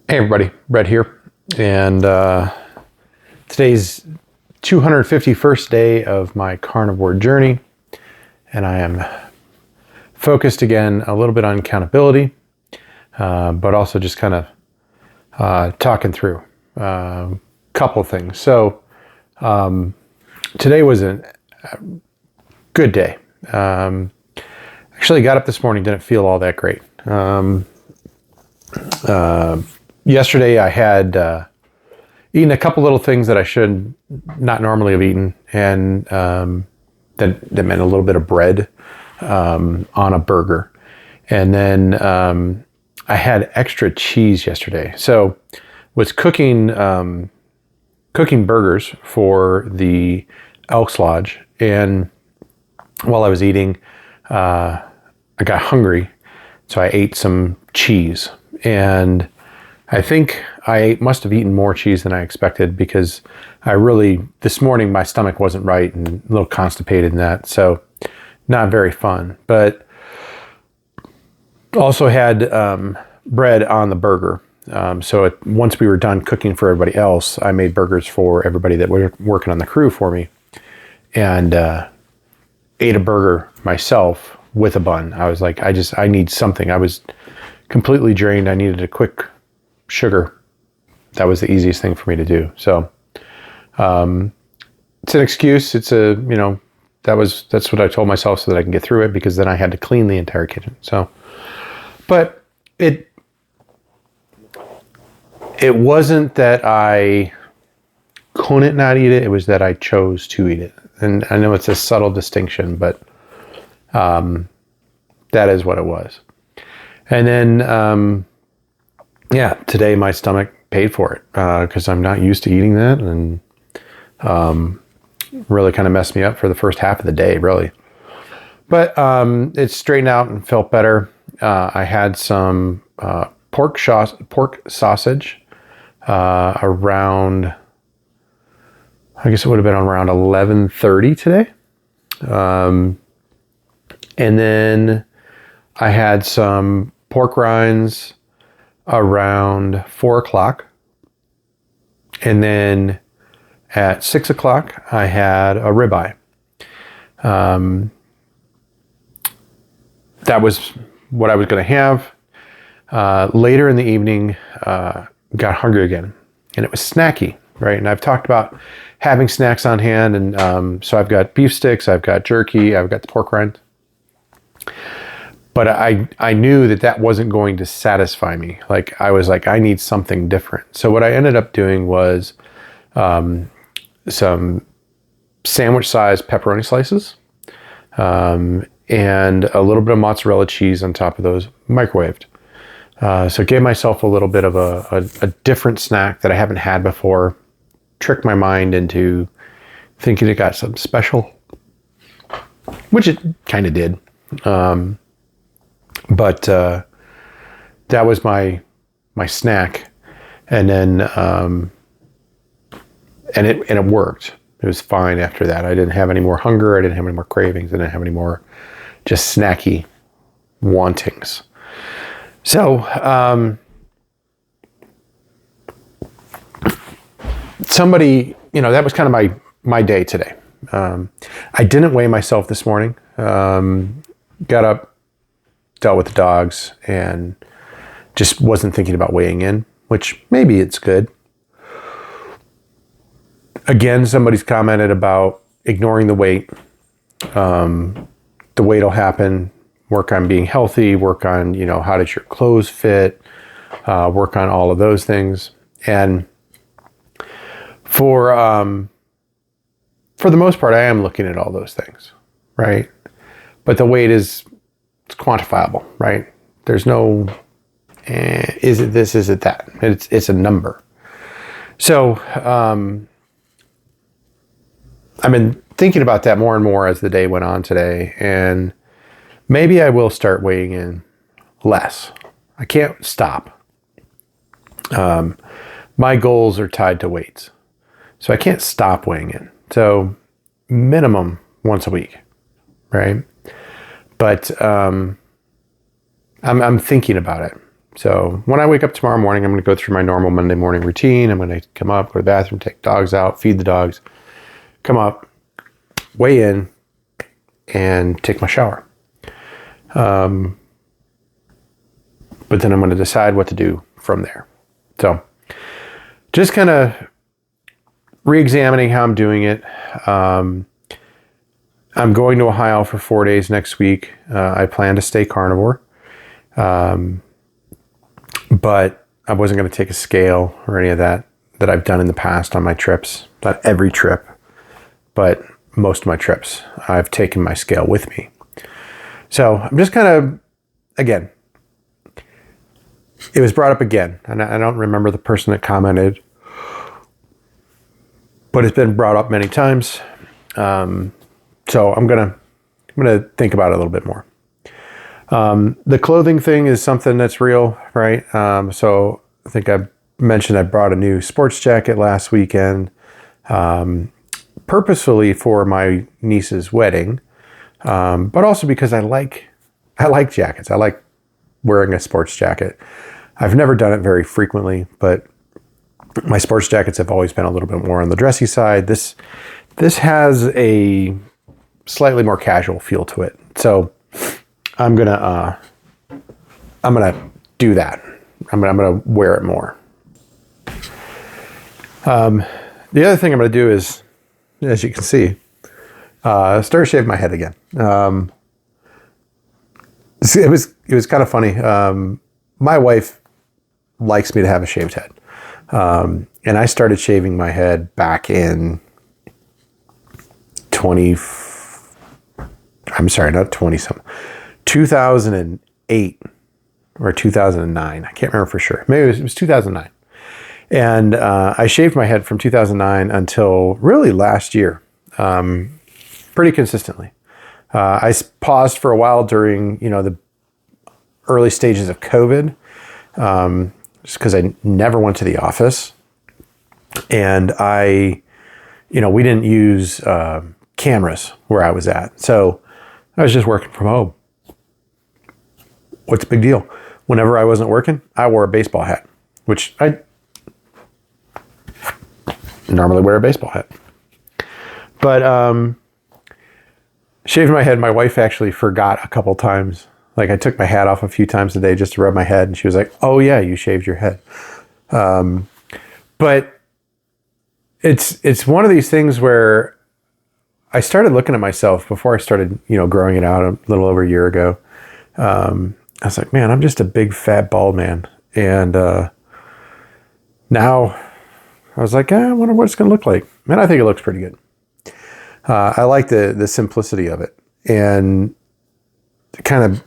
Hey everybody, Brett here, and today's 251st day of my carnivore journey, and I am focused again a little bit on accountability, but also just kind of talking through a couple of things. So today was a good day. Actually got up this morning, didn't feel all that great. Yesterday I had eaten a couple little things that I should not normally have eaten, and that meant a little bit of bread on a burger. And then I had extra cheese yesterday. So was cooking burgers for the Elks Lodge, and while I was eating, I got hungry, so I ate some cheese. And I think I must have eaten more cheese than I expected, because this morning my stomach wasn't right and a little constipated in that, so not very fun. But also had bread on the burger. Once we were done cooking for everybody else, I made burgers for everybody that were working on the crew for me, and ate a burger myself with a bun. I was like, I need something. I was completely drained. I needed a quick sugar. That was the easiest thing for me to do. So it's an excuse. It's that's what I told myself so that I can get through it, because then I had to clean the entire kitchen. So, but it wasn't that I couldn't not eat it. It was that I chose to eat it. And I know it's a subtle distinction, but that is what it was. And then, today my stomach paid for it, because I'm not used to eating that, and really kind of messed me up for the first half of the day, really. But it straightened out and felt better. I had some pork sausage around, I guess it would have been around 11:30 today. And then I had some pork rinds around 4 o'clock. And then at 6 o'clock, I had a ribeye. That was what I was going to have. Later in the evening, got hungry again, and it was snacky, right? And I've talked about having snacks on hand. And so I've got beef sticks, I've got jerky, I've got the pork rind. But I knew that wasn't going to satisfy me. Like, I was like, I need something different. So what I ended up doing was some sandwich-sized pepperoni slices, and a little bit of mozzarella cheese on top of those, microwaved. So gave myself a little bit of a different snack that I haven't had before. Tricked my mind into thinking it got something special, which it kind of did. But that was my snack, and then and it worked. It was fine after that. I didn't have any more hunger. I didn't have any more cravings. I didn't have any more just snacky wantings. So that was kind of my day today. I didn't weigh myself this morning. Got up, dealt with the dogs, and just wasn't thinking about weighing in, which maybe it's good. Again, somebody's commented about ignoring the weight. The weight will happen. Work on being healthy, work on, how does your clothes fit, work on all of those things. And for the most part, I am looking at all those things, right? But the weight it's quantifiable, right? There's no, is it this, is it that? It's a number. So I've been thinking about that more and more as the day went on today, and maybe I will start weighing in less. I can't stop. My goals are tied to weights, so I can't stop weighing in. So minimum once a week, right? But I'm thinking about it. So when I wake up tomorrow morning, I'm going to go through my normal Monday morning routine. I'm going to come up, go to the bathroom, take dogs out, feed the dogs, come up, weigh in, and take my shower. But then I'm going to decide what to do from there. So just kind of re-examining how I'm doing it. I'm going to Ohio for 4 days next week. I plan to stay carnivore. But I wasn't going to take a scale or any of that I've done in the past on my trips. Not every trip, but most of my trips, I've taken my scale with me. So I'm just kind of, again, it was brought up again, and I don't remember the person that commented, but it's been brought up many times. So I'm gonna think about it a little bit more. The clothing thing is something that's real, right? So I think I mentioned I brought a new sports jacket last weekend, purposefully for my niece's wedding, but also because I like jackets. I like wearing a sports jacket. I've never done it very frequently, but my sports jackets have always been a little bit more on the dressy side. This has a slightly more casual feel to it. So I'm gonna do that. I'm gonna wear it more. The other thing I'm gonna do is, as you can see, start shaving my head again. It was kind of funny. My wife likes me to have a shaved head. And I started shaving my head back in 2008 or 2009. I can't remember for sure. Maybe it was 2009. And I shaved my head from 2009 until really last year, pretty consistently. I paused for a while during, the early stages of COVID, just because I never went to the office, and we didn't use cameras where I was at, so I was just working from home. What's the big deal? Whenever I wasn't working, I wore a baseball hat, which I normally wear a baseball hat. But shaving my head, my wife actually forgot a couple times. Like, I took my hat off a few times a day just to rub my head, and she was like, "Oh yeah, you shaved your head." But it's one of these things where I started looking at myself before I started, growing it out a little over a year ago. I was like, man, I'm just a big fat bald man. And now I was like, I wonder what it's going to look like. Man, I think it looks pretty good. I like the simplicity of it. And to kind of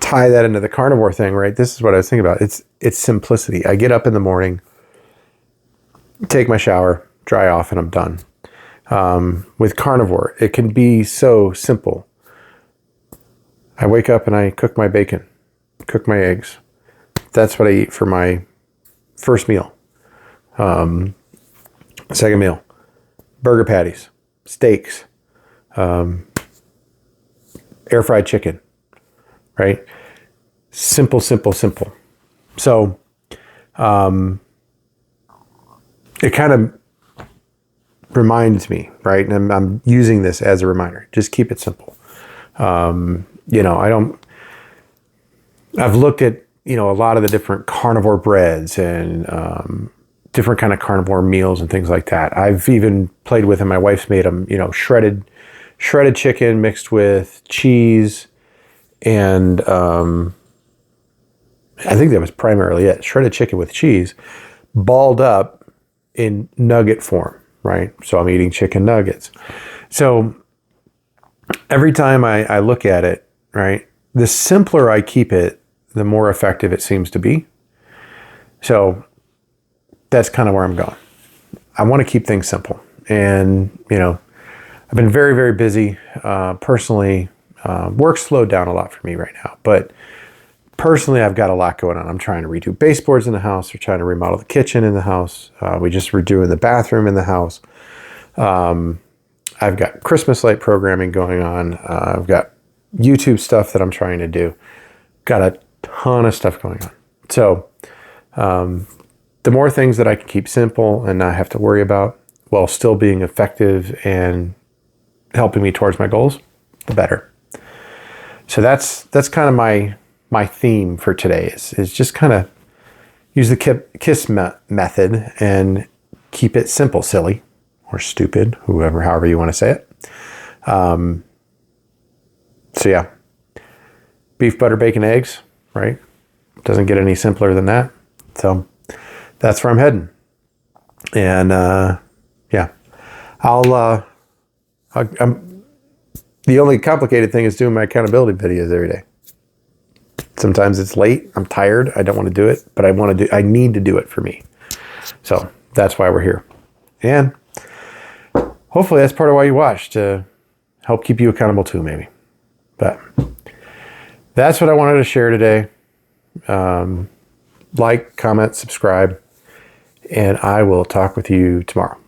tie that into the carnivore thing, right? This is what I was thinking about. It's simplicity. I get up in the morning, take my shower, dry off, and I'm done. With carnivore, it can be so simple. I wake up and I cook my bacon, cook my eggs. That's what I eat for my first meal. Second meal, burger patties, steaks, air fried chicken, right? Simple. So it kind of reminds me, right? And I'm using this as a reminder. Just keep it simple. I've looked at, a lot of the different carnivore breads and different kind of carnivore meals and things like that. I've even played with, and my wife's made them, shredded chicken mixed with cheese. And I think that was primarily it. Shredded chicken with cheese, balled up in nugget form, right? So I'm eating chicken nuggets. So every time I look at it, right, the simpler I keep it, the more effective it seems to be. So that's kind of where I'm going. I want to keep things simple. And, I've been very, very busy personally. Work slowed down a lot for me right now. But personally, I've got a lot going on. I'm trying to redo baseboards in the house. We're trying to remodel the kitchen in the house. We just redoing the bathroom in the house. I've got Christmas light programming going on. I've got YouTube stuff that I'm trying to do. Got a ton of stuff going on. So the more things that I can keep simple and not have to worry about while still being effective and helping me towards my goals, the better. So that's kind of my theme for today is just kind of use the KISS method and keep it simple, silly, or stupid, however you want to say it. So yeah, beef, butter, bacon, eggs, right? Doesn't get any simpler than that. So that's where I'm heading. And yeah, the only complicated thing is doing my accountability videos every day. Sometimes it's late, I'm tired, I don't want to do it, but I need to do it for me. So that's why we're here. And hopefully that's part of why you watch, to help keep you accountable too, maybe. But that's what I wanted to share today. Like, comment, subscribe, and I will talk with you tomorrow.